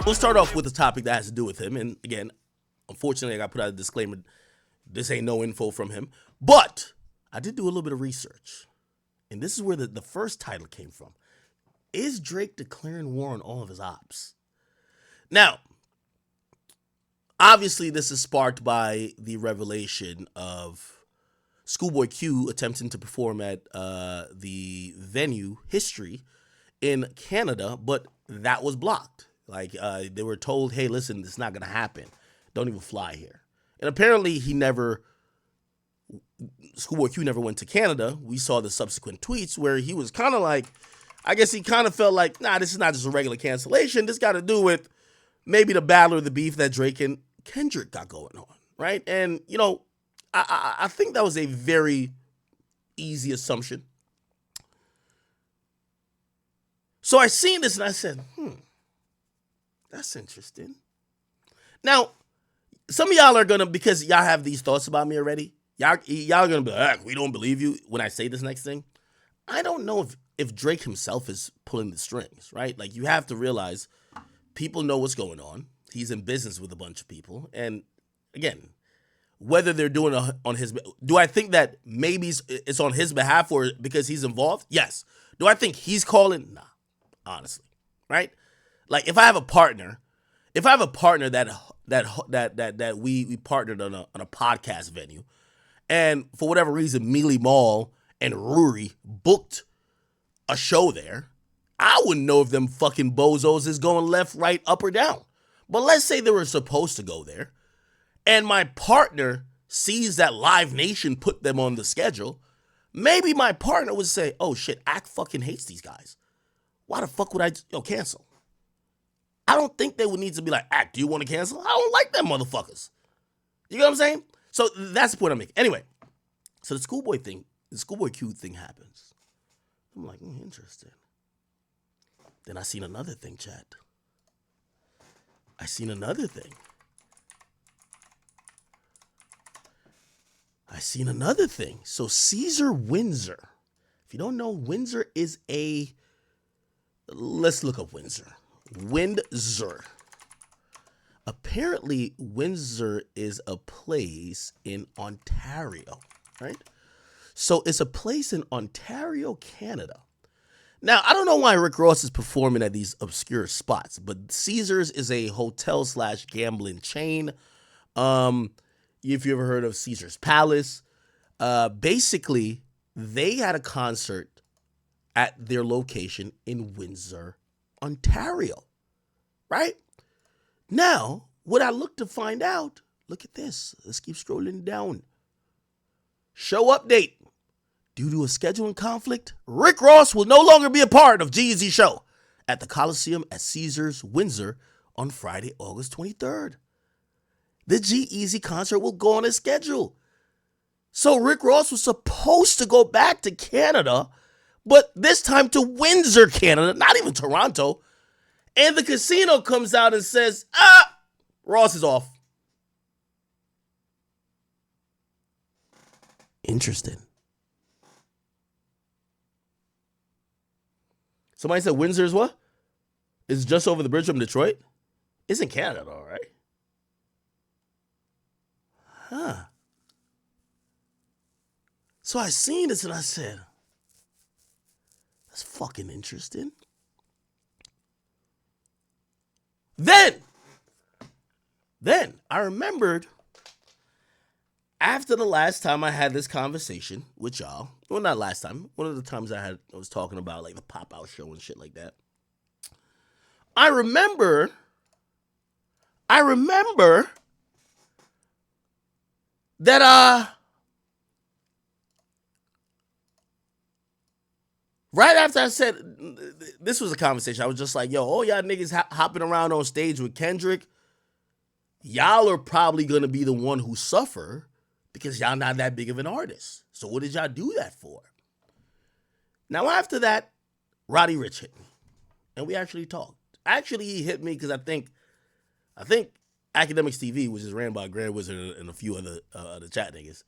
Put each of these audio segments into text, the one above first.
We'll start off with a topic that has to do with him. And again, unfortunately, I got to put out a disclaimer. This ain't no info from him. But I did do a little bit of research. And this is where the first title came from. Is Drake declaring war on all of his ops? Now, obviously, this is sparked by the revelation of Schoolboy Q attempting to perform at the venue History in Canada, but that was blocked. Like, they were told, hey, listen, it's not going to happen. Don't even fly here. And apparently Schoolboy Q never went to Canada. We saw the subsequent tweets where he was kind of like, I guess he kind of felt like, nah, this is not just a regular cancellation. This got to do with maybe the battle or the beef that Drake and Kendrick got going on, right? And, you know, I think that was a very easy assumption. So I seen this and I said, that's interesting. Now, some of y'all are going to, because y'all have these thoughts about me already, y'all are going to be like, we don't believe you when I say this next thing. I don't know if Drake himself is pulling the strings, right? Like, you have to realize people know what's going on. He's in business with a bunch of people. And again, whether they're doing it on his, do I think that maybe it's on his behalf or because he's involved? Yes. Do I think he's calling? Nah, honestly, right? Like, if I have a partner that we partnered on a podcast venue, and for whatever reason, Mealy Mall and Ruri booked a show there, I wouldn't know if them fucking bozos is going left, right, up, or down. But let's say they were supposed to go there, and my partner sees that Live Nation put them on the schedule. Maybe my partner would say, oh shit, Ack fucking hates these guys. Why the fuck would I cancel? I don't think they would need to be like, Ack, do you want to cancel? I don't like them motherfuckers. You know what I'm saying? So that's the point I'm making. Anyway, so the Schoolboy Q thing happens. I'm like, interesting. Then I seen another thing, chat. So Caesar Windsor. If you don't know, Windsor is let's look up Windsor. Windsor. Apparently, Windsor is a place in Ontario, right? So it's a place in Ontario, Canada. Now, I don't know why Rick Ross is performing at these obscure spots, but Caesars is a hotel/gambling chain. If you ever heard of Caesar's Palace, basically, they had a concert at their location in Windsor, Ontario, right? Now, what I look to find out, look at this. Let's keep scrolling down. Show update. Due to a scheduling conflict, Rick Ross will no longer be a part of G-Eazy show at the Coliseum at Caesars Windsor on Friday, August 23rd. The G-Eazy concert will go on his schedule. So Rick Ross was supposed to go back to Canada, but this time to Windsor, Canada, not even Toronto. And the casino comes out and says, Ross is off. Interesting. Somebody said Windsor is what? It's just over the bridge from Detroit? It's in Canada, though, right? Huh. So I seen this and I said, that's fucking interesting. Then I remembered after the last time I had this conversation with y'all, well, not last time, one of the times I was talking about like the pop-out show and shit like that. I remember that right after I said, this was a conversation, I was just like, yo, all y'all niggas hopping around on stage with Kendrick, y'all are probably going to be the one who suffer because y'all not that big of an artist. So what did y'all do that for? Now, after that, Roddy Ricch hit me, and we actually talked. Actually, he hit me because I think Akademiks TV, which is ran by Grand Wizard and a few other chat niggas,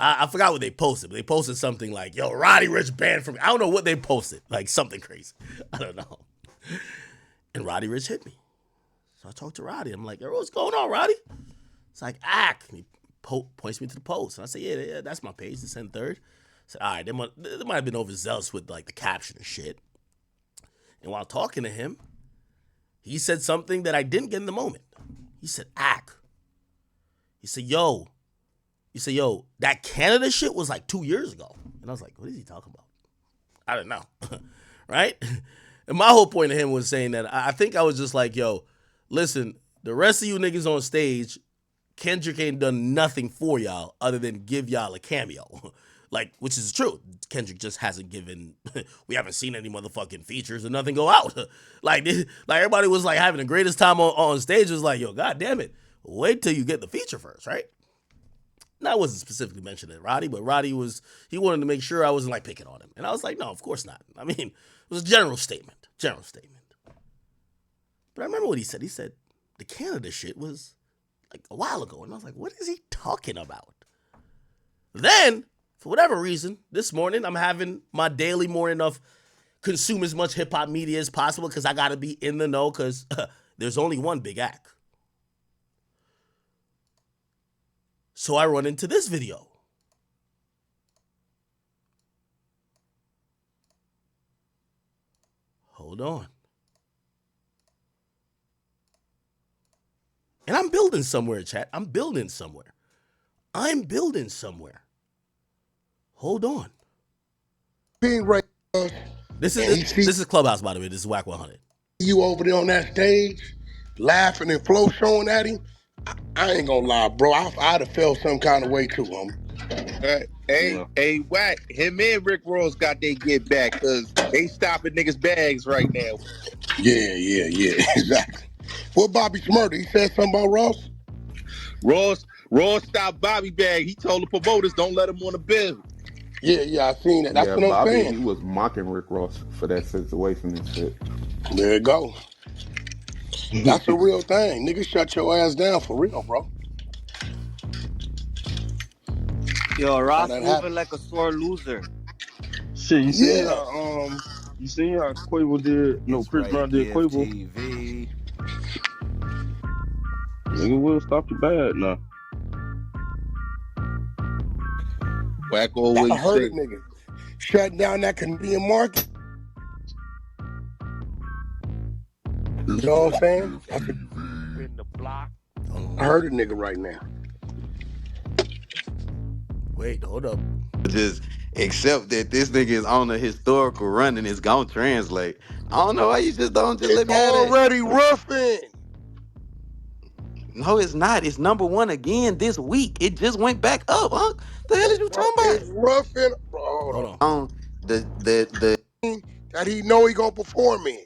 I forgot what they posted, but they posted something like, yo, Roddy Ricch banned from, I don't know what they posted, like something crazy. I don't know. And Roddy Ricch hit me. So I talked to Roddy. I'm like, yo, what's going on, Roddy? It's like, and he points me to the post. And I say, yeah, that's my page, the Send Third. I said, all right, they might have been overzealous with like the caption and shit. And while talking to him, he said something that I didn't get in the moment. He said, He said, yo, that Canada shit was like 2 years ago. And I was like, what is he talking about? I don't know. Right? And my whole point to him was saying that I think I was just like, yo, listen, the rest of you niggas on stage, Kendrick ain't done nothing for y'all other than give y'all a cameo. Like, which is true. Kendrick just hasn't given, we haven't seen any motherfucking features or nothing go out. Like everybody was like having the greatest time on stage. It was like, yo, God damn it. Wait till you get the feature first, right? Now, I wasn't specifically mentioning Roddy, but Roddy he wanted to make sure I wasn't like picking on him. And I was like, no, of course not. I mean, it was a general statement. But I remember what he said. He said, the Canada shit was like a while ago. And I was like, what is he talking about? Then, for whatever reason, this morning, I'm having my daily morning of consume as much hip hop media as possible because I got to be in the know because there's only one big act. So I run into this video. Hold on. And I'm building somewhere, chat. I'm building somewhere. Hold on. Being right. This is Clubhouse, by the way. This is Whack 100. You over there on that stage, laughing and flow showing at him. I ain't gonna lie, bro. I'd have felt some kind of way too, homie. Hey, Whack, him and Rick Ross got they get back because they stopping niggas' bags right now. Yeah, exactly. What Bobby Murda? He said something about Ross? Ross stopped Bobby bag. He told the promoters don't let him on the bill. Yeah, I seen that. That's what I'm Bobby, saying. he was mocking Rick Ross for that situation and shit. There it go. That's a real thing. Nigga, shut your ass down for real, bro. Yo, Ross moving like a sore loser. Shit, you seen how Quavo did? No, Chris Brown did Quavo. TV. Nigga will stop the bad now. Whack always I heard say, it, nigga. Shutting down that Canadian market. You know what I'm saying? In the block. I heard a nigga right now. Wait, hold up. Just accept that this nigga is on a historical run and it's gonna translate. I don't know why you just don't just let me have it. Already roughing. No, it's not. It's number one again this week. It just went back up, huh? The hell is you talking about? It's roughing, bro. Hold on. The that he know he gonna perform in.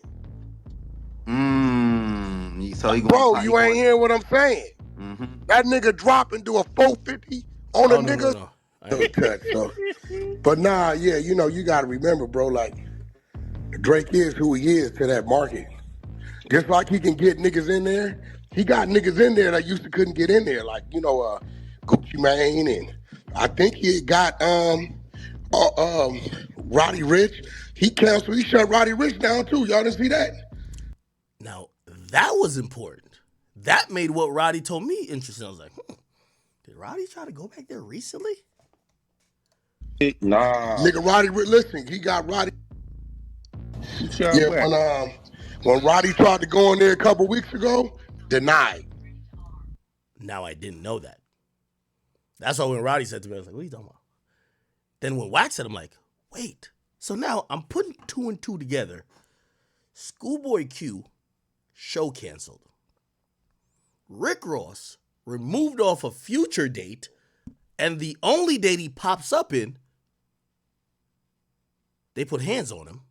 So he bro, you ain't hearing what I'm saying. Mm-hmm. That nigga drop and do a 450 on a nigga. No. So. But nah, yeah, you know, you gotta remember, bro, like Drake is who he is to that market. Just like he can get niggas in there, he got niggas in there that used to couldn't get in there, like, you know, Gucci Mane, and I think he got Roddy Ricch. He shut Roddy Ricch down too. Y'all didn't see that? Now, that was important. That made what Roddy told me interesting. I was like, did Roddy try to go back there recently? Nah. Nigga, Roddy, listen, he got Roddy. Yeah, when Roddy tried to go in there a couple weeks ago, denied. Now, I didn't know that. That's why when Roddy said to me, I was like, what are you talking about? Then when Wax said, I'm like, wait. So now I'm putting 2 and 2 together. Schoolboy Q, show canceled. Rick Ross removed off a future date, and the only date he pops up in, they put hands on him.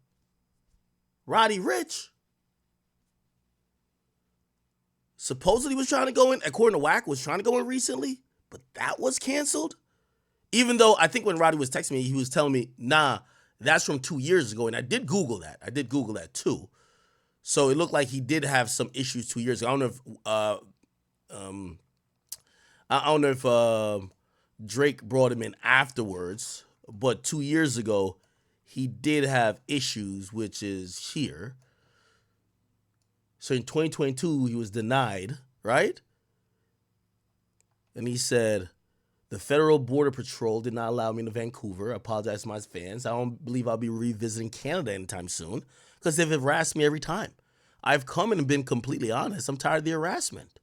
Roddy Ricch supposedly was trying to go in, according to Wack, was trying to go in recently, but that was canceled. Even though I think when Roddy was texting me, he was telling me, nah, that's from 2 years ago. And I did Google that. Too. So it looked like he did have some issues 2 years ago. I don't know if Drake brought him in afterwards, but 2 years ago, he did have issues, which is here. So in 2022, he was denied, right? And he said, the Federal Border Patrol did not allow me into Vancouver. I apologize to my fans. I don't believe I'll be revisiting Canada anytime soon because they've harassed me every time. I've come in and been completely honest. I'm tired of the harassment.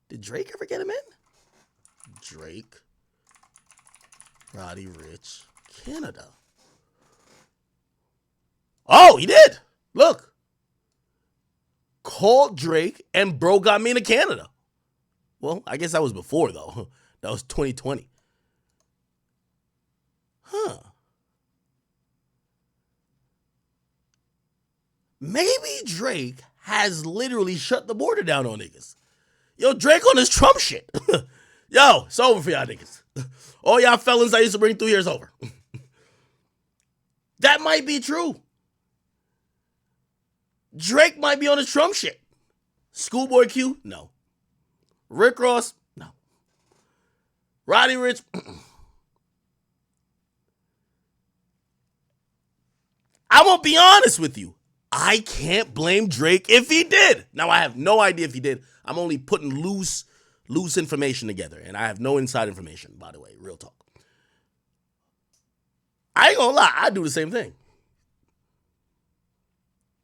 Did Drake ever get him in? Drake, Roddy Ricch, Canada. Oh, he did. Look. Called Drake and bro got me into Canada. Well, I guess that was before, though. That was 2020. Huh. Maybe Drake has literally shut the border down on niggas. Yo, Drake on this Trump shit. Yo, it's over for y'all niggas. All y'all felons I used to bring through here is over. That might be true. Drake might be on his Trump shit. Schoolboy Q? No. Rick Ross? No. Roddy Ricch? I'm going to be honest with you. I can't blame Drake if he did. Now, I have no idea if he did. I'm only putting loose information together, and I have no inside information, by the way. Real talk. I ain't going to lie. I do the same thing.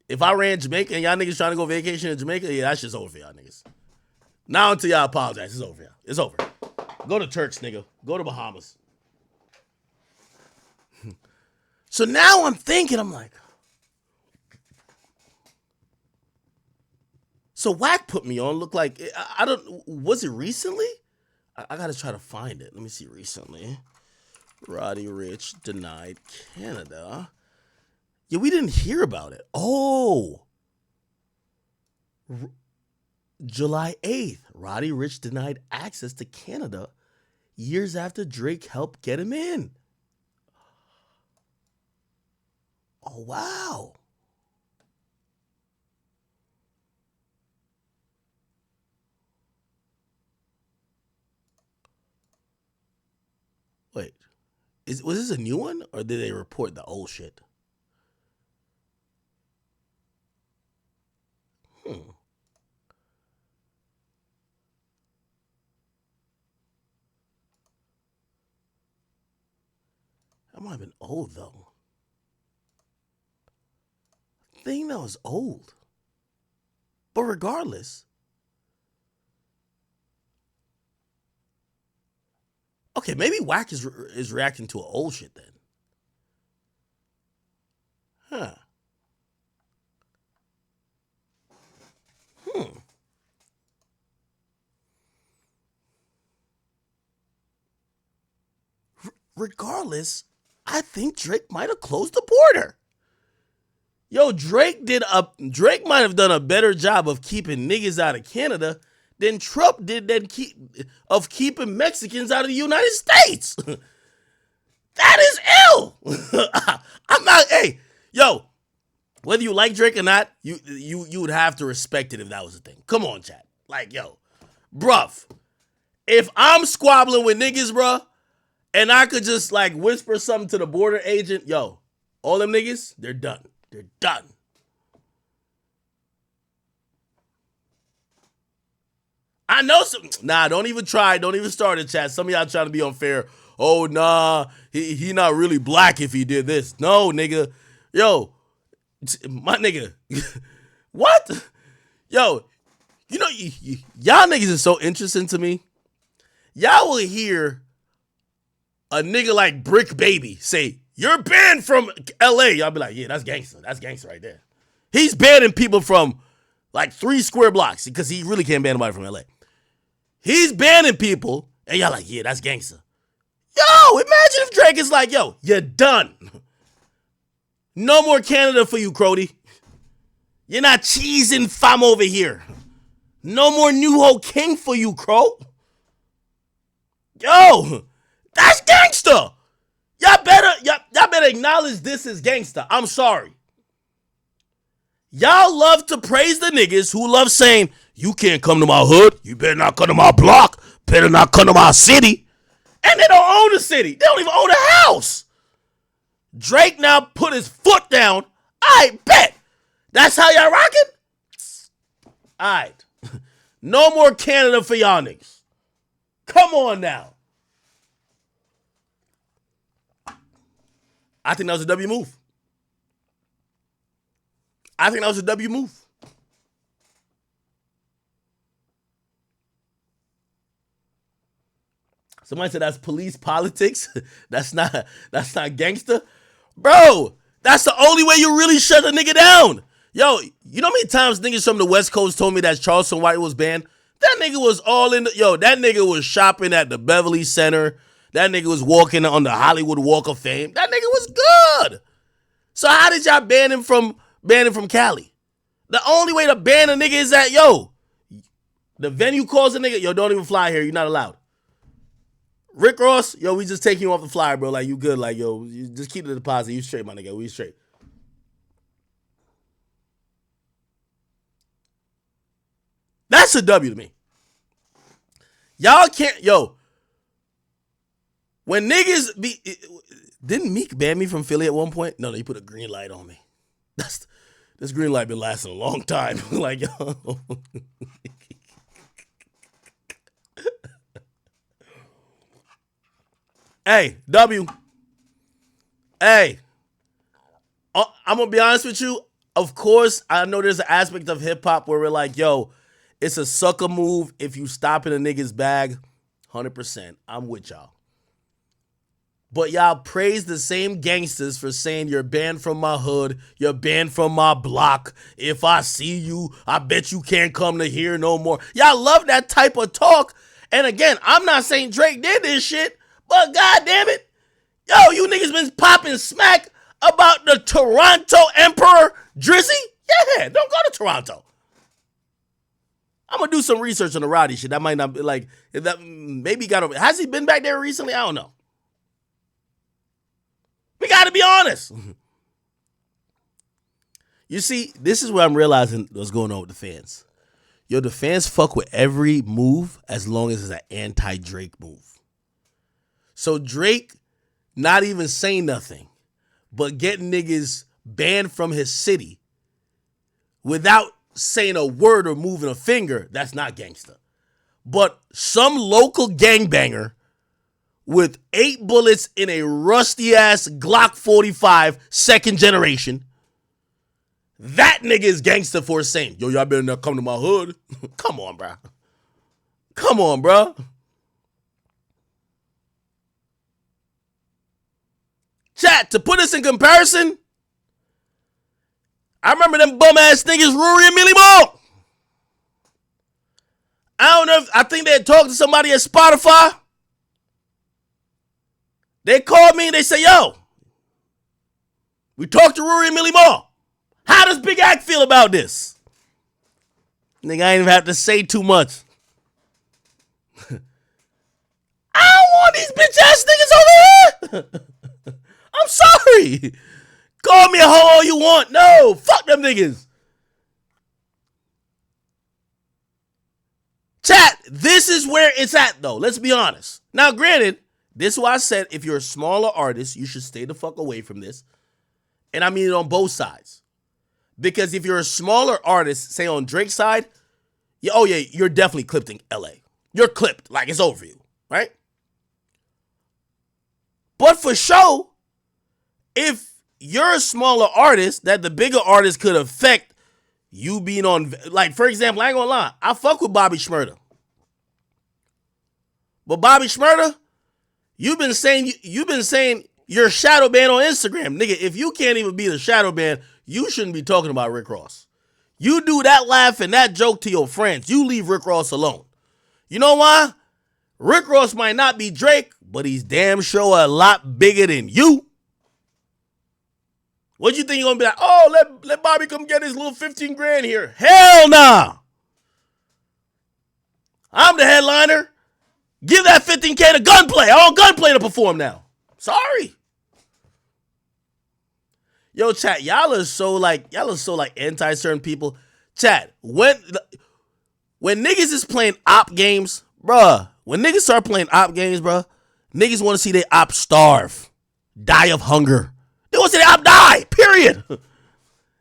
If I ran Jamaica and y'all niggas trying to go vacation in Jamaica, yeah, that shit's over for y'all niggas. Now until y'all apologize, it's over for y'all. It's over. Go to Turks, nigga. Go to Bahamas. So now I'm thinking, I'm like, so Wack put me on, looked like, I don't, was it recently? I gotta try to find it. Let me see, recently. Roddy Ricch denied Canada. Yeah, we didn't hear about it. Oh. July 8th, Roddy Ricch denied access to Canada years after Drake helped get him in. Oh, wow. Wait, was this a new one or did they report the old shit? That might have been old, though. I think that was old. But regardless. Okay, maybe Wack is reacting to an old shit then. Huh. Regardless, I think Drake might have closed the border. Yo, Drake might have done a better job of keeping niggas out of Canada than Trump did of keeping Mexicans out of the United States. That is ill. I'm not, hey, yo, whether you like Drake or not, you would have to respect it if that was a thing. Come on, chat. Like, yo, bruv, if I'm squabbling with niggas, bruh, and I could just like whisper something to the border agent, yo, all them niggas, they're done. They're done. I know some. Nah, don't even try. Don't even start it, chat. Some of y'all trying to be unfair. Oh, nah, he not really black if he did this. No, nigga. Yo, my nigga. What? Yo, you know, y'all niggas is so interesting to me. Y'all will hear a nigga like Brick Baby say, you're banned from LA. Y'all be like, yeah, that's gangster. That's gangster right there. He's banning people from like 3 square blocks because he really can't ban nobody from LA. He's banning people, and y'all like, yeah, that's gangster. Yo, imagine if Drake is like, yo, you're done. No more Canada for you, Crody. You're not cheesing fam over here. No more New Ho King for you, Crow. Yo, that's gangster. Y'all better acknowledge this as gangster. I'm sorry. Y'all love to praise the niggas who love saying, you can't come to my hood. You better not come to my block. Better not come to my city. And they don't own the city. They don't even own a house. Drake now put his foot down. I bet. That's how y'all rocking? All right. No more Canada for y'all niggas. Come on now. I think that was a W move. I think that was a W move. Somebody said that's police politics. That's not gangster. Bro, that's the only way you really shut a nigga down. Yo, you know how many times niggas from the West Coast told me that Charleston White was banned? That nigga was all in the, that nigga was shopping at the Beverly Center. That nigga was walking on the Hollywood Walk of Fame. That nigga was good. So how did y'all ban him from Cali? The only way to ban a nigga is that, the venue calls a nigga, don't even fly here. You're not allowed. Rick Ross, we just taking you off the flyer, bro. Like, you good. Like, you just keep the deposit. You straight, my nigga. We straight. That's a W to me. Y'all can't, when niggas be, didn't Meek ban me from Philly at one point? No, he put a green light on me. This green light been lasting a long time. Like, Hey, W. Hey, I'm going to be honest with you. Of course, I know there's an aspect of hip hop where we're like, it's a sucker move if you stop in a nigga's bag. 100%. I'm with y'all. But y'all praise the same gangsters for saying you're banned from my hood, you're banned from my block. If I see you, I bet you can't come to here no more. Y'all love that type of talk. And again, I'm not saying Drake did this shit, but goddamn it, you niggas been popping smack about the Toronto Emperor Drizzy? Yeah, don't go to Toronto. I'm gonna do some research on the Roddy shit. That might not be like that. Maybe has he been back there recently? I don't know. We got to be honest. You see, this is what I'm realizing what's going on with the fans. The fans fuck with every move as long as it's an anti-Drake move. So Drake not even saying nothing, but getting niggas banned from his city without saying a word or moving a finger, that's not gangster. But some local gangbanger with 8 bullets in a rusty-ass Glock 45 second generation, that nigga is gangster for saying, y'all better not come to my hood. Come on, bro. Come on, bro. Chat, to put us in comparison, I remember them bum-ass niggas, Rory and Millie Moore. I think they had talked to somebody at Spotify. They called me and they say, we talked to Rory and Millie Moore. How does Big Act feel about this? Nigga, I ain't even have to say too much. I don't want these bitch ass niggas over here. I'm sorry. Call me a hoe all you want. No, fuck them niggas. Chat, this is where it's at, though. Let's be honest. Now, granted, this is why I said if you're a smaller artist, you should stay the fuck away from this. And I mean it on both sides. Because if you're a smaller artist, say on Drake's side, you're definitely clipped in LA. You're clipped. Like, it's over you, right? But for show, if you're a smaller artist that the bigger artist could affect you being on, like, for example, I ain't gonna lie, I fuck with Bobby Shmurda. But Bobby Shmurda, you've been saying you're shadow banned on Instagram. Nigga, if you can't even be the shadow banned, you shouldn't be talking about Rick Ross. You do that laugh and that joke to your friends. You leave Rick Ross alone. You know why? Rick Ross might not be Drake, but he's damn sure a lot bigger than you. What you think you're going to be like, oh, let Bobby come get his little 15 grand here? Hell nah. I'm the headliner. Give that 15K to Gunplay. I want Gunplay to perform now. Sorry. Yo, chat, y'all are so like anti-certain people. Chat, when niggas is playing op games, bruh, when niggas start playing op games, bruh, Niggas want to see their op starve, die of hunger. They want to see their op die, period.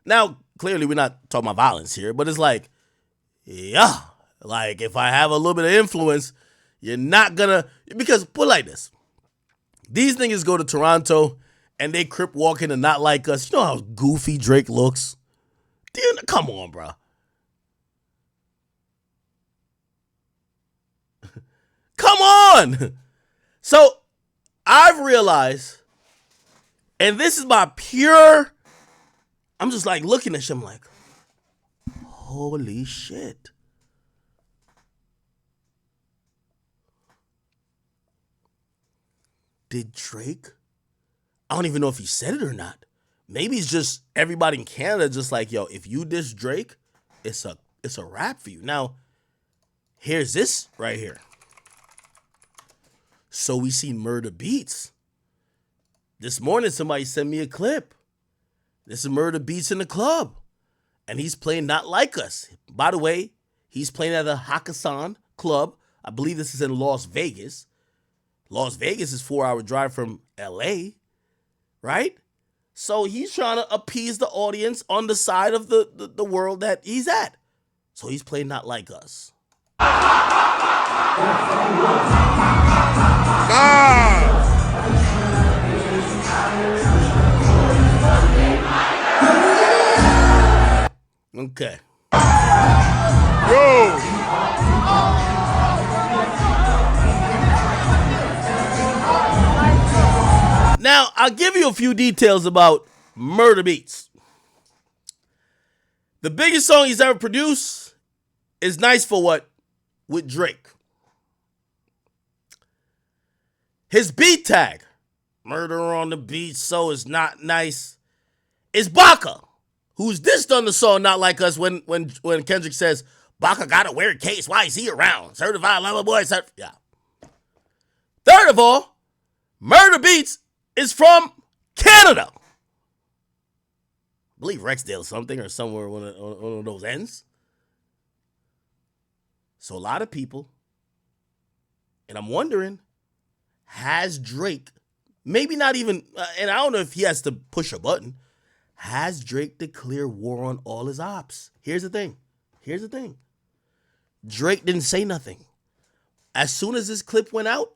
Now, clearly we're not talking about violence here, but it's like, yeah, like if I have a little bit of influence, you're not gonna, because put it like this. These niggas go to Toronto and they crip walking and not like us. You know how goofy Drake looks? Dude, come on, bro. Come on. So I've realized, and this is my pure, I'm just like looking at shit, I'm like, holy shit. Did Drake, I don't even know if he said it or not. Maybe it's just everybody in Canada just like, yo, if you diss Drake, it's a rap for you. Now, here's this right here. So we see Murda Beatz. This morning, somebody sent me a clip. This is Murda Beatz in the club. And he's playing Not Like Us. By the way, he's playing at the Hakkasan Club. I believe this is in Las Vegas. Las Vegas is 4-hour drive from LA, right? So he's trying to appease the audience on the side of the world that he's at. So he's playing Not Like Us. Okay. Yo. Now, I'll give you a few details about Murda Beatz. The biggest song he's ever produced is Nice for What with Drake. His beat tag, Murder on the Beat, So It's Not Nice, is Baka, who's dissed on the song Not Like Us when Kendrick says, Baka got a weird case, why is he around? Certified lover boy, yeah. Third of all, Murda Beatz is from Canada. I believe Rexdale or something, or somewhere one of those ends. So a lot of people, and I'm wondering, has Drake, maybe not even, and I don't know if he has to push a button, has Drake declared war on all his ops? Here's the thing. Drake didn't say nothing. As soon as this clip went out,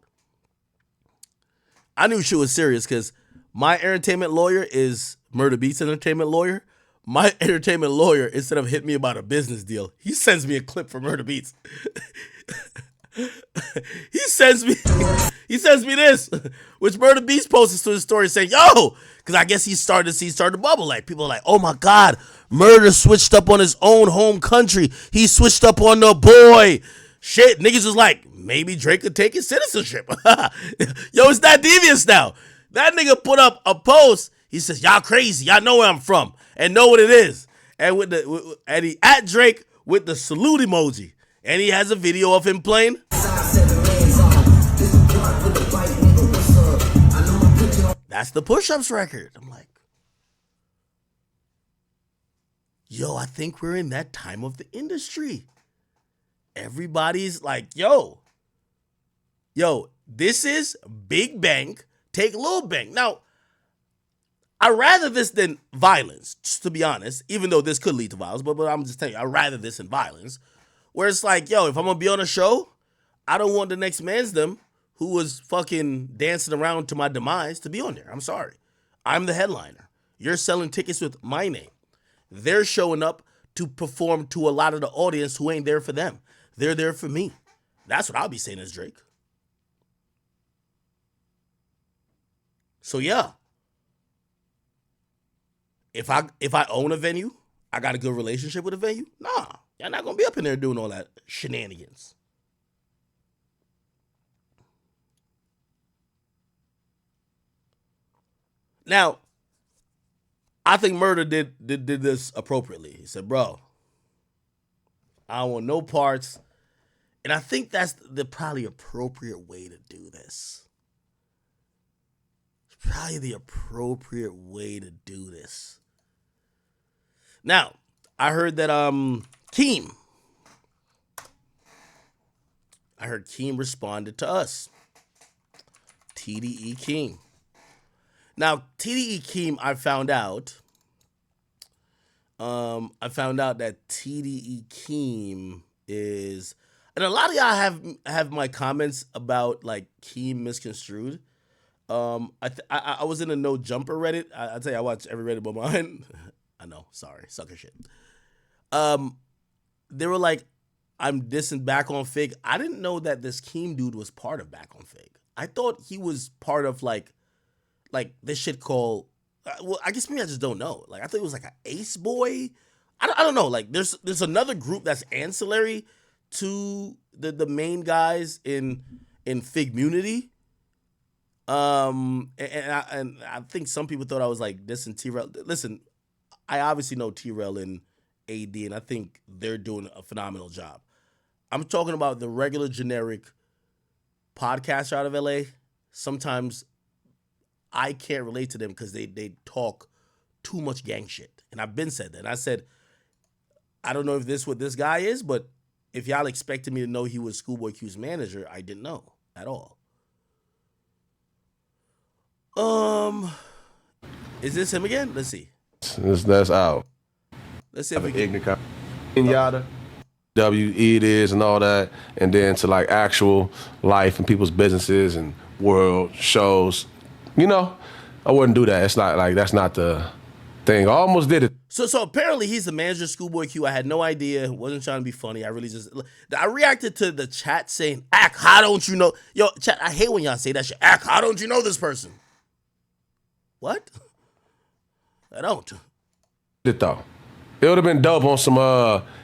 I knew she was serious because my entertainment lawyer is Murda Beatz' entertainment lawyer. My entertainment lawyer, instead of hitting me about a business deal, he sends me a clip from Murda Beatz. he sends me this, which Murda Beatz posted to his story saying, yo, because I guess he started to bubble. Like, people are like, oh my God, Murda switched up on his own home country. He switched up on the boy. Shit, niggas was like, maybe Drake could take his citizenship. Yo, it's that devious now. That nigga put up a post. He says, y'all crazy. Y'all know where I'm from and know what it is. And and he at Drake with the salute emoji. And he has a video of him playing. That's the Push-Ups record. I'm like, yo, I think we're in that time of the industry. Everybody's like, yo, this is Big Bank, take Lil Bank. Now, I'd rather this than violence, just to be honest, even though this could lead to violence, but I'm just telling you, I'd rather this than violence, where it's like, yo, if I'm going to be on a show, I don't want the next man's them who was fucking dancing around to my demise to be on there. I'm sorry. I'm the headliner. You're selling tickets with my name. They're showing up to perform to a lot of the audience who ain't there for them. They're there for me. That's what I'll be saying as Drake. So yeah. If I own a venue, I got a good relationship with a venue, nah, y'all not gonna be up in there doing all that shenanigans. Now, I think Murda did this appropriately. He said, bro, I don't want no parts. And I think that's the probably appropriate way to do this. It's probably the appropriate way to do this. Now, I heard that Keem. I heard Keem responded to us. TDE Keem. Now, TDE Keem, I found out that TDE Keem is, and a lot of y'all have my comments about like Keem misconstrued. I was in a No Jumper Reddit. I tell you, I watch every Reddit but mine. I know, sorry, sucker shit. They were like, I'm dissing Back on Fig. I didn't know that this Keem dude was part of Back on Fig. I thought he was part of like this shit called. Well, I guess maybe I just don't know. Like I thought it was like an Ace Boy. I don't know. Like there's another group that's ancillary to the main guys in Figmunity. And I think some people thought I was like dissing T-Rail. Listen, I obviously know T-Rail and AD, and I think they're doing a phenomenal job. I'm talking about the regular generic podcaster out of LA. Sometimes I can't relate to them because they talk too much gang shit. And I've been said that. And I said, I don't know if this is what this guy is, but if y'all expected me to know he was Schoolboy Q's manager, I didn't know at all. Is this him again? Let's see. That's out. Let's see if we can. Yada. WE it is and all that, and then to like actual life and people's businesses and world shows. You know, I wouldn't do that. It's not like that's not the thing. I almost did it. So apparently he's the manager of Schoolboy Q. I had no idea. Wasn't trying to be funny. I reacted to the chat saying, "Ack, how don't you know?" Yo, chat. I hate when y'all say that shit. Ack, how don't you know this person? What? I don't. It though. It would have been dope on some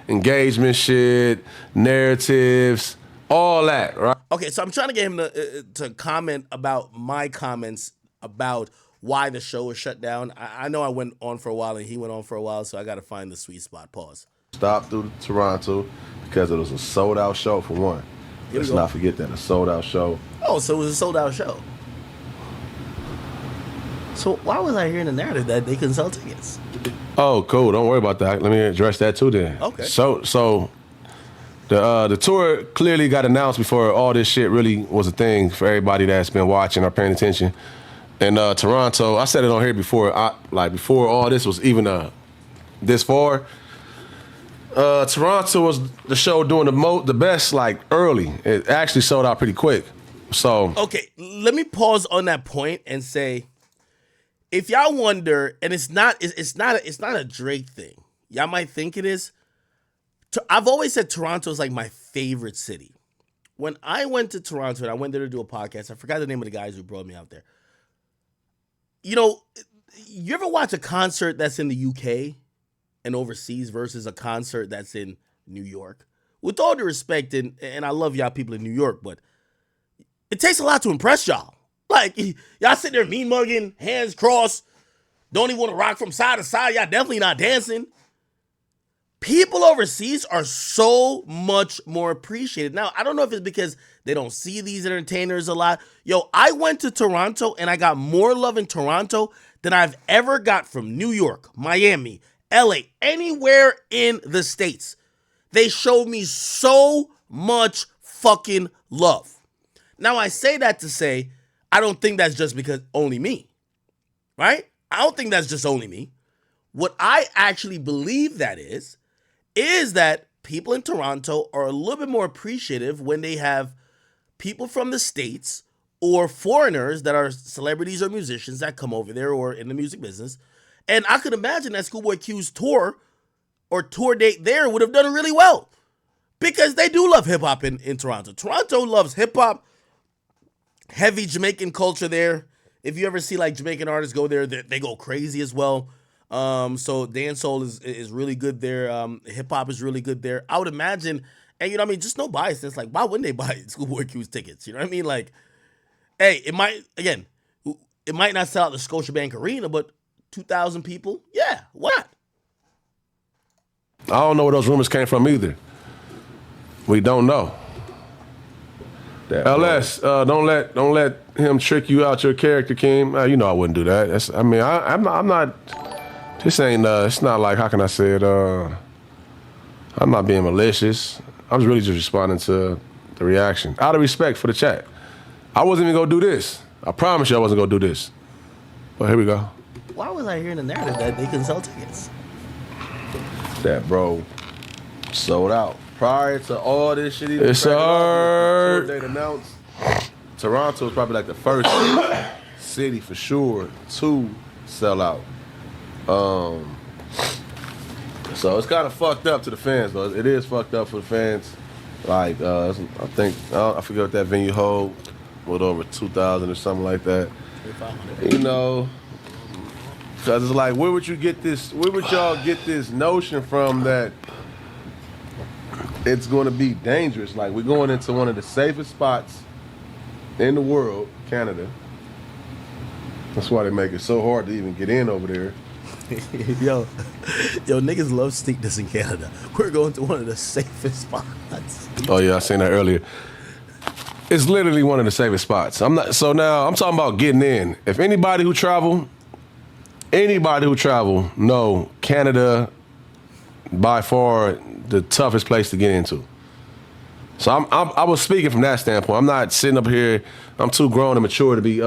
engagement shit, narratives, all that, right? Okay, so I'm trying to get him to comment about my comments about why the show was shut down. I know I went on for a while and he went on for a while, so I got to find the sweet spot. Pause. Stopped through Toronto because it was a sold out show for one. Let's not forget that, a sold out show. Oh, so it was a sold out show. So why was I hearing the narrative that they couldn't sell tickets? Oh, cool. Don't worry about that. Let me address that too then. Okay. So the tour clearly got announced before all this shit really was a thing for everybody that's been watching or paying attention. And Toronto, I said it on here before. Before all this was even this far. Toronto was the show doing the best like early. It actually sold out pretty quick. So okay, let me pause on that point and say, if y'all wonder, and it's not a Drake thing. Y'all might think it is. I've always said Toronto is like my favorite city. When I went to Toronto and I went there to do a podcast, I forgot the name of the guys who brought me out there. You know, you ever watch a concert that's in the UK and overseas versus a concert that's in New York? With all due respect, and I love y'all people in New York, but it takes a lot to impress y'all. Like, y'all sit there mean mugging, hands crossed, don't even want to rock from side to side. Y'all definitely not dancing. People overseas are so much more appreciated. Now, I don't know if it's because they don't see these entertainers a lot. Yo, I went to Toronto and I got more love in Toronto than I've ever got from New York, Miami, LA, anywhere in the States. They showed me so much fucking love. Now, I say that to say, I don't think that's just because only me, right? I don't think that's just only me. What I actually believe that is that people in Toronto are a little bit more appreciative when they have people from the States or foreigners that are celebrities or musicians that come over there or in the music business. And I could imagine that Schoolboy Q's tour or tour date there would have done really well because they do love hip-hop in Toronto. Toronto loves hip-hop. Heavy Jamaican culture there. If you ever see like Jamaican artists go there, they go crazy as well. So dancehall is really good there. Hip hop is really good there. I would imagine, and you know what I mean, just no bias. It's like, why wouldn't they buy Schoolboy Q's tickets? You know what I mean? Like, hey, it might not sell out the Scotiabank Arena, but 2,000 people, yeah, why not? I don't know where those rumors came from either. We don't know. LS, don't let him trick you out your character, Keem. You know I wouldn't do that. I'm not. This ain't. It's not like, how can I say it? I'm not being malicious. I was really just responding to the reaction out of respect for the chat. I wasn't even gonna do this. I promise you I wasn't gonna do this. But here we go. Why was I hearing the narrative that they can sell tickets? That bro sold out. Prior to all this shit even they announced Toronto is probably like the first city for sure to sell out. So it's kind of fucked up to the fans, though. It is fucked up for the fans. Like, I think, I forget what that venue hold, with over 2,000 or something like that. You know, because it's like, where would y'all get this notion from that it's going to be dangerous? Like, we're going into one of the safest spots in the world, Canada. That's why they make it so hard to even get in over there. yo, niggas love sneakers in Canada. We're going to one of the safest spots. Oh yeah, I seen that earlier. It's literally one of the safest spots. So now I'm talking about getting in. If anybody who travel, know Canada by far the toughest place to get into. So I was speaking from that standpoint. I'm not sitting up here. I'm too grown and mature to be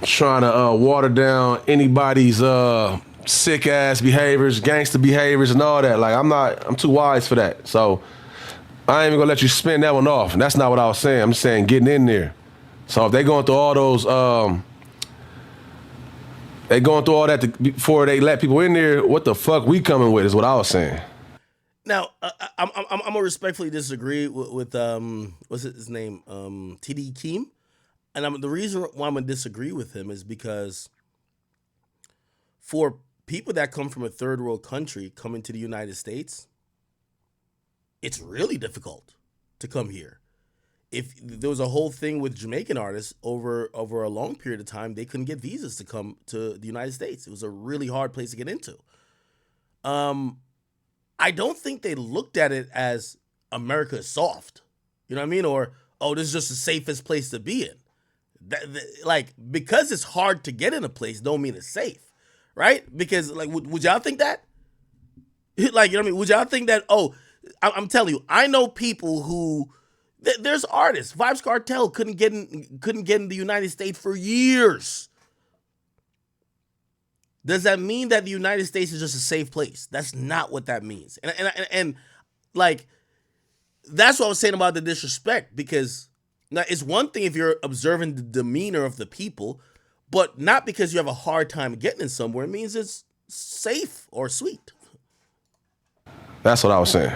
trying to water down anybody's sick ass behaviors, gangster behaviors, and all that. Like I'm too wise for that. So I ain't even gonna let you spin that one off. And that's not what I was saying. I'm just saying getting in there. So if they going through all those, before they let people in there, what the fuck we coming with is what I was saying. Now, I'm gonna respectfully disagree with what's his name, TDE Keem. And the reason why I'm going to disagree with him is because for people that come from a third world country coming to the United States, it's really difficult to come here. If there was a whole thing with Jamaican artists over a long period of time, they couldn't get visas to come to the United States. It was a really hard place to get into. I don't think they looked at it as America is soft. You know what I mean? Or, oh, this is just the safest place to be in. Because it's hard to get in a place don't mean it's safe, right? Because would y'all think that? Like, you know what I mean? Would y'all think that? Oh, I'm telling you, I know people who there's artists. Vybz Kartel couldn't get in the United States for years. Does that mean that the United States is just a safe place? That's not what that means. And that's what I was saying about the disrespect, because now, it's one thing if you're observing the demeanor of the people, but not because you have a hard time getting in somewhere. It means it's safe or sweet. That's what I was saying.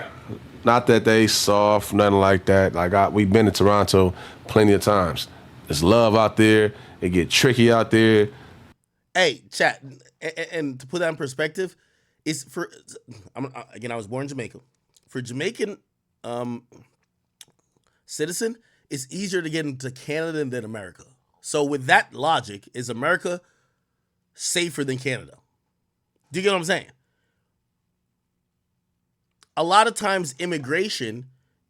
Not that they soft, nothing like that. Like we've been to Toronto plenty of times. There's love out there. It get tricky out there. Hey, chat, and to put that in perspective, it's for I was born in Jamaica. For Jamaican citizen, it's easier to get into Canada than America. So with that logic, is America safer than Canada? Do you get what I'm saying? A lot of times immigration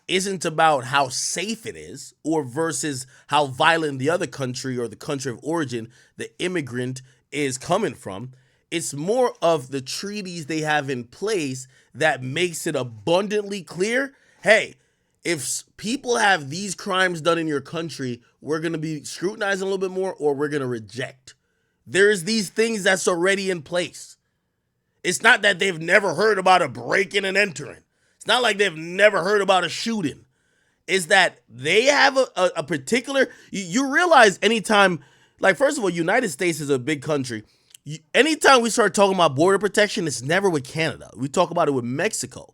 isn't about how safe it is or versus how violent the other country or the country of origin the immigrant is coming from. It's more of the treaties they have in place that makes it abundantly clear, hey, if people have these crimes done in your country, we're going to be scrutinizing a little bit more or we're going to reject. There's these things that's already in place. It's not that they've never heard about a breaking and entering. It's not like they've never heard about a shooting. It's that they have a particular, you realize anytime, like first of all, United States is a big country. Anytime we start talking about border protection, it's never with Canada. We talk about it with Mexico,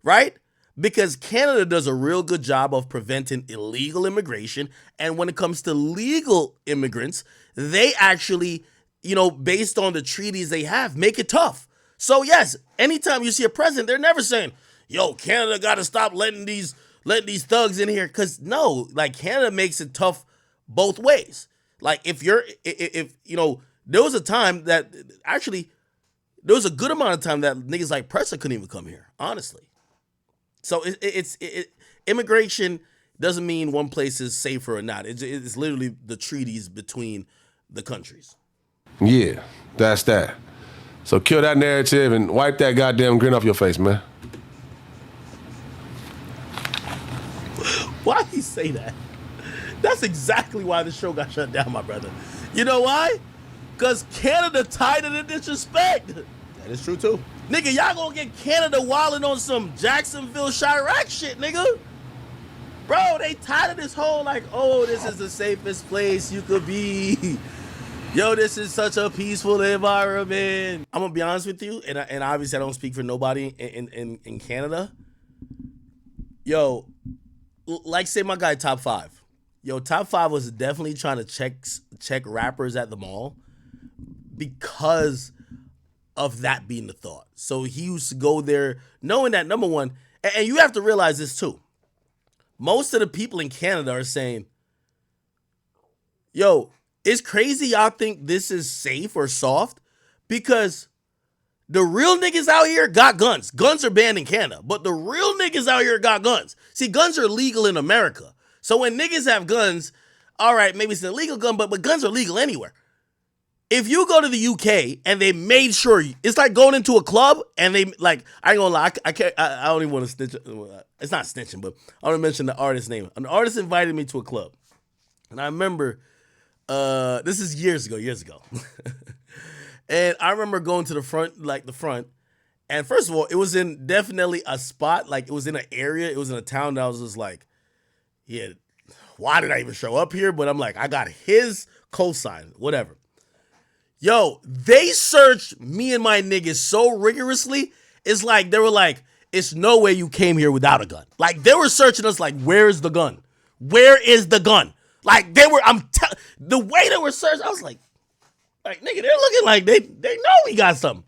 right? Because Canada does a real good job of preventing illegal immigration. And when it comes to legal immigrants, they actually, based on the treaties they have, make it tough. So yes, anytime you see a president, they're never saying, yo, Canada got to stop letting these thugs in here. Because no, Canada makes it tough both ways. Like if there was a time that actually, there was a good amount of time that niggas like Presser couldn't even come here, honestly. So immigration doesn't mean one place is safer or not. It's literally the treaties between the countries. Yeah, that's that. So kill that narrative and wipe that goddamn grin off your face, man. Why do you say that? That's exactly why the show got shut down, my brother. You know why? Because Canada tied it in disrespect. That is true too. Nigga, y'all gonna get Canada wilding on some Jacksonville, Chirac shit, nigga. Bro, they tired of this whole like, oh, this is the safest place you could be. Yo, this is such a peaceful environment. I'm gonna be honest with you, and obviously I don't speak for nobody in Canada. Yo, like say my guy Top 5. Yo, Top 5 was definitely trying to check rappers at the mall because of that being the thought. So he used to go there knowing that, number one, and you have to realize this too. Most of the people in Canada are saying, yo, it's crazy y'all think this is safe or soft because the real niggas out here got guns. Guns are banned in Canada, but the real niggas out here got guns. See, guns are legal in America. So when niggas have guns, all right, maybe it's an illegal gun, but guns are legal anywhere. If you go to the UK and they made sure, it's like going into a club and they like, I ain't gonna lie, I don't even want to snitch. It's not snitching, but I want to mention the artist's name. An artist invited me to a club, and I remember, this is years ago. And I remember going to the front, and first of all, it was in definitely a spot, like it was in an area, it was in a town that I was just like, yeah, why did I even show up here? But I'm like, I got his cosign, whatever. Yo, they searched me and my niggas so rigorously, it's like, they were like, it's no way you came here without a gun. Like, they were searching us like, where's the gun? Where is the gun? Like, they were, the way they were searching, I was like, nigga, they're looking like they know we got something.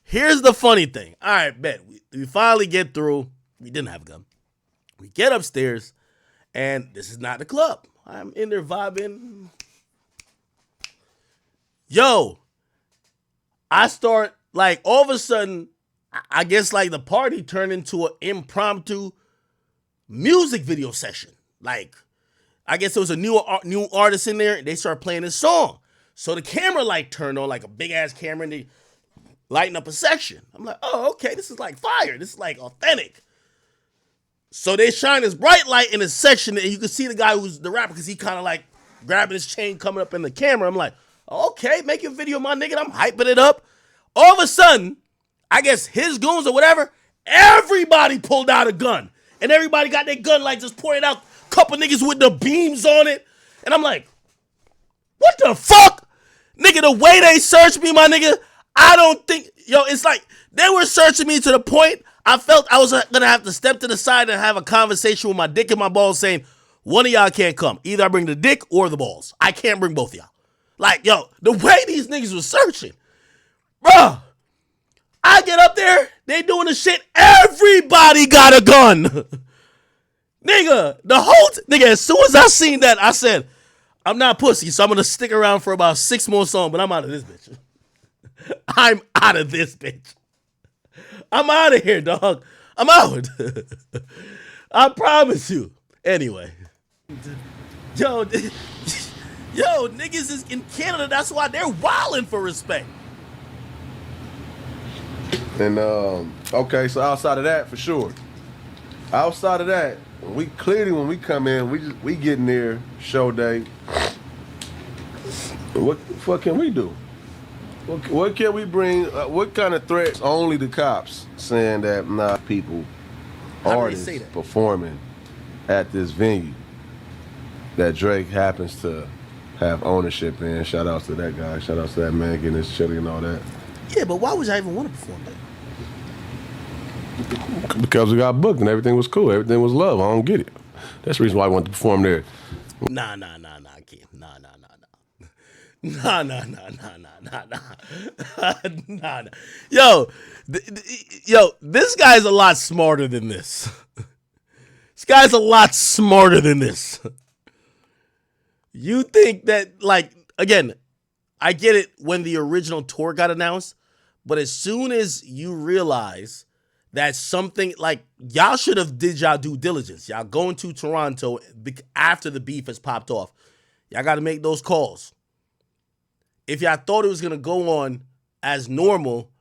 Here's the funny thing. All right, bet. We finally get through. We didn't have a gun. We get upstairs, and this is not the club. I'm in there vibing. Yo, I start, like, all of a sudden, I guess, like, the party turned into an impromptu music video session. Like, I guess there was a new artist in there, and they start playing this song. So the camera light turned on, like a big-ass camera, and they lighting up a section. I'm like, oh, okay, this is like fire. This is like authentic. So they shine this bright light in a section, and you can see the guy who's the rapper, because he kind of like grabbing his chain coming up in the camera. I'm like, okay, make your video, my nigga. I'm hyping it up. All of a sudden, I guess his goons or whatever, everybody pulled out a gun. And everybody got their gun light just pointed out, couple niggas with the beams on it. And I'm like, what the fuck? Nigga, the way they searched me, my nigga, I don't think, yo, it's like, they were searching me to the point I felt I was gonna have to step to the side and have a conversation with my dick and my balls saying, one of y'all can't come. Either I bring the dick or the balls. I can't bring both of y'all. Like, yo, the way these niggas was searching, bruh, I get up there, they doing the shit, everybody got a gun. Nigga, nigga, as soon as I seen that, I said, I'm not pussy, so I'm going to stick around for about 6 more songs, but I'm out of this bitch. I'm out of this bitch. I'm out of here, dog. I'm out. I promise you. Anyway. Yo, niggas is in Canada. That's why they're wilding for respect. And, okay, so outside of that, for sure. Outside of that, when we come in, we get in there, show day. What the fuck can we do? What can we bring? What kind of threats? Only the cops saying that not people, artists performing at this venue that Drake happens to have ownership in. Shout outs to that guy. Shout outs to that man getting his chili and all that. Yeah, but why would I even want to perform that? Because we got booked and everything was cool. Everything was love. I don't get it. That's the reason why I wanted to perform there. Nah, kid. Nah. Yo, this guy's a lot smarter than this. This guy's a lot smarter than this. You think that, like, again, I get it when the original tour got announced, but as soon as you realize that something, like, y'all should have did y'all due diligence. Y'all going to Toronto after the beef has popped off. Y'all got to make those calls. If y'all thought it was going to go on as normal,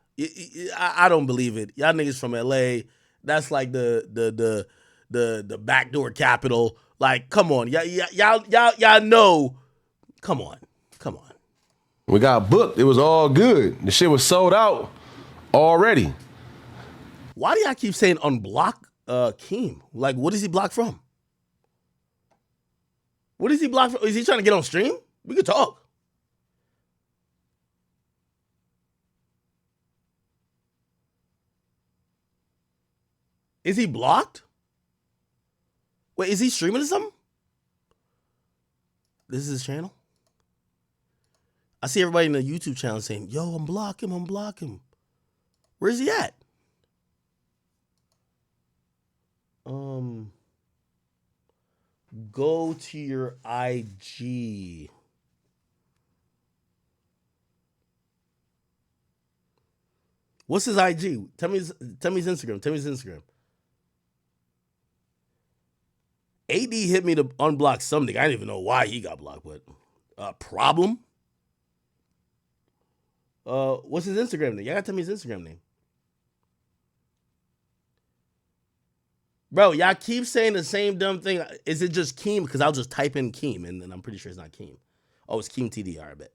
I don't believe it. Y'all niggas from LA, that's like the backdoor capital Like, come on, y'all know. Come on. We got booked. It was all good. The shit was sold out already. Why do y'all keep saying unblock Keem? Like, what is he blocked from? What is he blocked from? Is he trying to get on stream? We could talk. Is he blocked? Wait, is he streaming or something? This is his channel? I see everybody in the YouTube channel saying, yo, unblock him. Where's he at? Go to your IG. What's his IG? Tell me his Instagram. AD hit me to unblock something. I didn't even know why he got blocked, but problem? What's his Instagram name? Y'all gotta tell me his Instagram name. Bro, y'all keep saying the same dumb thing. Is it just Keem? Because I'll just type in Keem, and then I'm pretty sure it's not Keem. Oh, it's Keem TDE, I bet.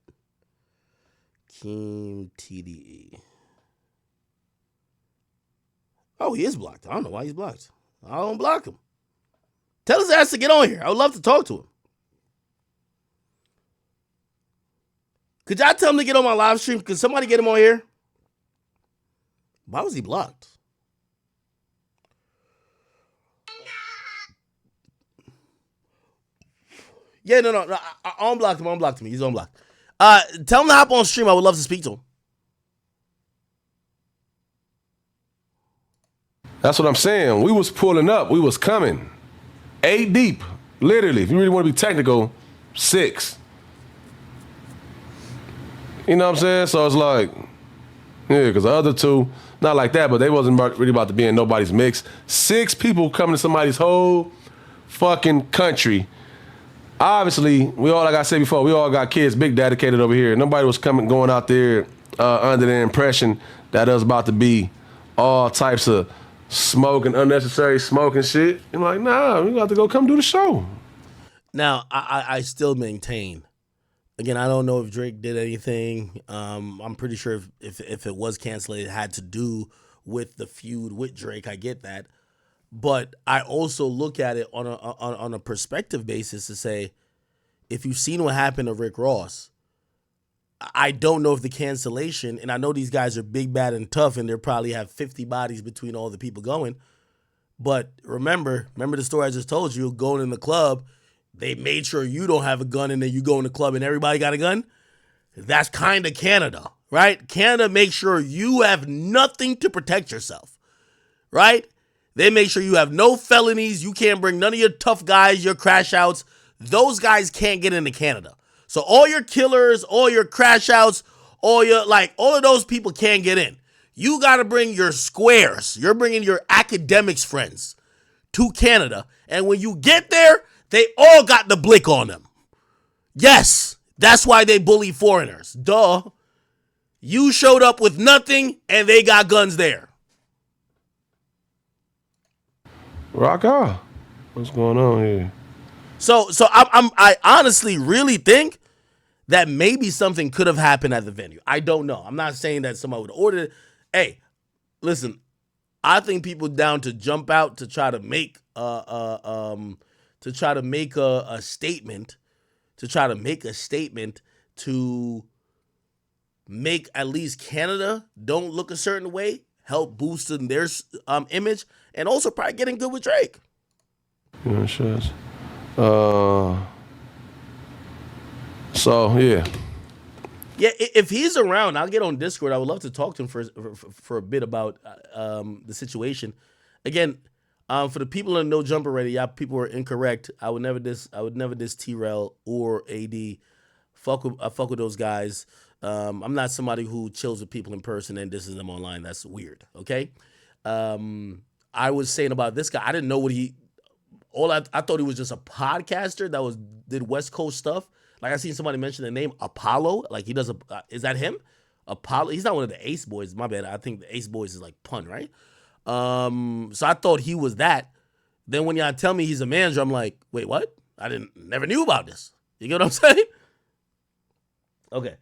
Keem TDE. Oh, he is blocked. I don't know why he's blocked. I don't block him. Tell his ass to get on here. I would love to talk to him. Could y'all tell him to get on my live stream? Could somebody get him on here? Why was he blocked? Yeah, no. I unblocked him. He's unblocked. Tell him to hop on stream. I would love to speak to him. That's what I'm saying. We was pulling up. We was coming. 8 deep. Literally. If you really want to be technical, 6. You know what I'm saying? So it's like, yeah, because the other 2, not like that, but they wasn't really about to be in nobody's mix. 6 people coming to somebody's whole fucking country. Obviously, we all, like I said before, we all got kids big dedicated over here. Nobody was going out there under the impression that it was about to be all types of smoking, unnecessary smoking shit. I'm like, nah, we got to go come do the show. Now, I still maintain, again, I don't know if Drake did anything. I'm pretty sure if it was canceled, it had to do with the feud with Drake. I get that. But I also look at it on a perspective basis to say, if you've seen what happened to Rick Ross, I don't know if the cancellation, and I know these guys are big, bad, and tough, and they probably have 50 bodies between all the people going. But remember the story I just told you, going in the club, they made sure you don't have a gun, and then you go in the club and everybody got a gun. That's kind of Canada, right? Canada makes sure you have nothing to protect yourself, right? They make sure you have no felonies. You can't bring none of your tough guys, your crash outs. Those guys can't get into Canada. So all your killers, all your crash outs, all of those people can't get in. You got to bring your squares. You're bringing your Akademiks friends to Canada. And when you get there, they all got the blick on them. Yes, that's why they bully foreigners. Duh. You showed up with nothing and they got guns there. Rock on. What's going on here? So I honestly really think that maybe something could have happened at the venue. I don't know. I'm not saying that somebody would order it. Hey, listen, I think people down to jump out to try to make a statement, to make at least Canada don't look a certain way, help boosting their image, and also probably getting good with Drake. Yeah, sure. So yeah. Yeah, if he's around, I'll get on Discord. I would love to talk to him for a bit about the situation. Again, for the people in No Jump already, y'all people were incorrect. I would never diss T-Rel or AD. I fuck with those guys. I'm not somebody who chills with people in person and disses them online. That's weird. Okay. I was saying about this guy, I didn't know what I thought he was just a podcaster that did West Coast stuff. Like I seen somebody mention the name Apollo. Like he does is that him? Apollo. He's not one of the Ace Boys. My bad. I think the Ace Boys is like Pun, right? So I thought he was that. Then when y'all tell me he's a manager, I'm like, wait, what? I never knew about this. You get what I'm saying? Okay.